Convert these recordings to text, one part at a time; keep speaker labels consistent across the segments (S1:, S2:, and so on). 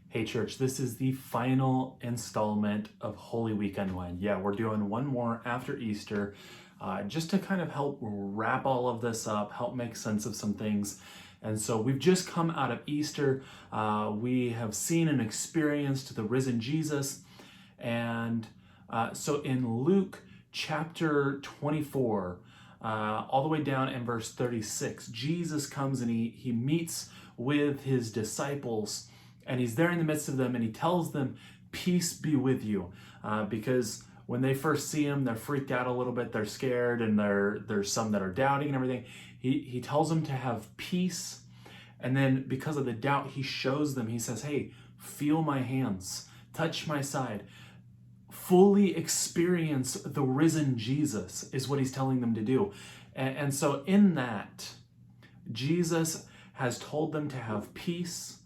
S1: Hey church, this is the final installment of Holy Week Unwind. Yeah, we're doing one more after Easter, just to kind of help wrap all of this up, help make sense of some things. And so we've just come out of Easter. We have seen and experienced the risen Jesus. And so in Luke chapter 24, all the way down in verse 36, Jesus comes and he meets with his disciples. And he's there in the midst of them and he tells them, peace be with you. Because when they first see him, they're freaked out a little bit. They're scared and there's some that are doubting and everything. He tells them to have peace. And then because of the doubt, he shows them, he says, hey, feel my hands, touch my side. Fully experience the risen Jesus is what he's telling them to do. And so in that, Jesus has told them to have peace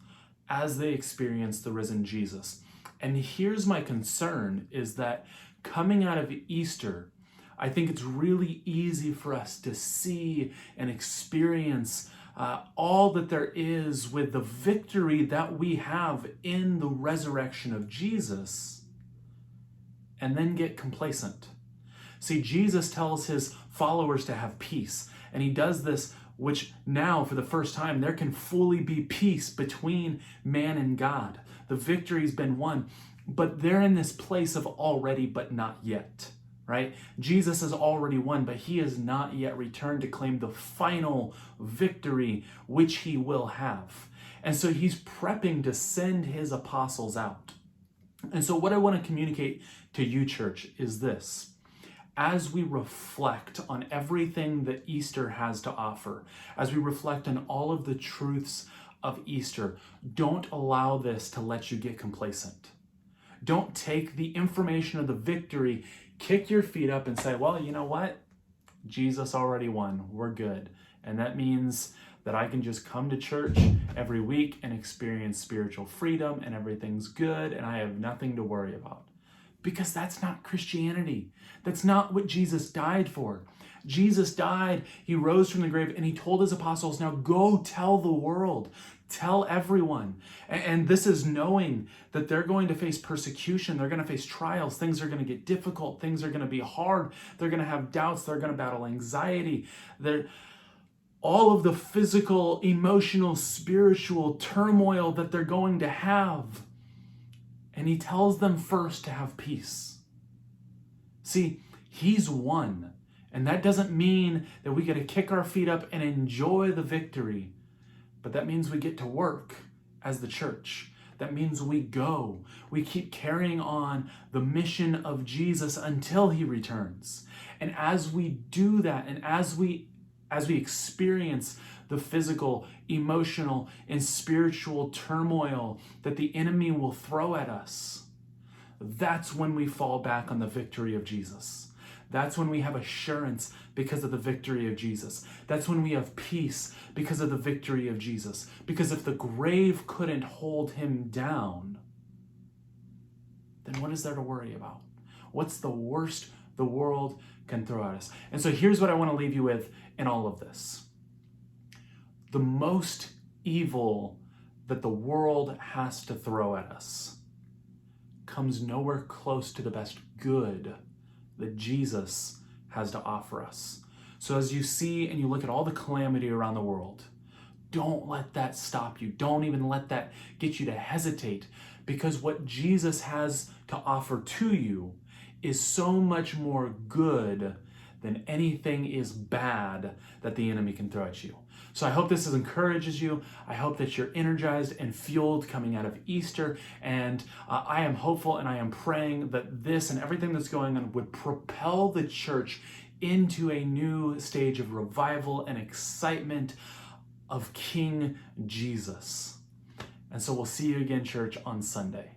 S1: as they experience the risen Jesus. And here's my concern is that coming out of Easter, I think it's really easy for us to see and experience all that there is with the victory that we have in the resurrection of Jesus, and then get complacent. See, Jesus tells his followers to have peace, and he does this which now, for the first time, there can fully be peace between man and God. The victory's been won, but they're in this place of already but not yet, right? Jesus has already won, but he has not yet returned to claim the final victory, which he will have. And so he's prepping to send his apostles out. And so what I want to communicate to you, church, is this. As we reflect on everything that Easter has to offer, as we reflect on all of the truths of Easter, don't allow this to let you get complacent. Don't take the information of the victory, kick your feet up and say, well, you know what? Jesus already won. We're good. And that means that I can just come to church every week and experience spiritual freedom and everything's good and I have nothing to worry about. Because that's not Christianity. That's not what Jesus died for. Jesus died, he rose from the grave, and he told his apostles, now go tell the world, tell everyone. And this is knowing that they're going to face persecution, they're going to face trials, things are going to get difficult, things are going to be hard, they're going to have doubts, they're going to battle anxiety. All of the physical, emotional, spiritual turmoil that they're going to have. And he tells them first to have peace. See, he's won. And that doesn't mean that we get to kick our feet up and enjoy the victory. But that means we get to work as the church. That means we go. We keep carrying on the mission of Jesus until he returns. And as we do that, and as we experience the physical, emotional, and spiritual turmoil that the enemy will throw at us, that's when we fall back on the victory of Jesus. That's when we have assurance because of the victory of Jesus. That's when we have peace because of the victory of Jesus. Because if the grave couldn't hold him down, then what is there to worry about? What's the worst the world can throw at us? And so here's what I want to leave you with in all of this. The most evil that the world has to throw at us comes nowhere close to the best good that Jesus has to offer us. So as you see and you look at all the calamity around the world, don't let that stop you. Don't even let that get you to hesitate, because what Jesus has to offer to you is so much more good than anything is bad that the enemy can throw at you. So I hope this encourages you. I hope that you're energized and fueled coming out of Easter. And I am hopeful and I am praying that this and everything that's going on would propel the church into a new stage of revival and excitement of King Jesus. And so we'll see you again, church, on Sunday.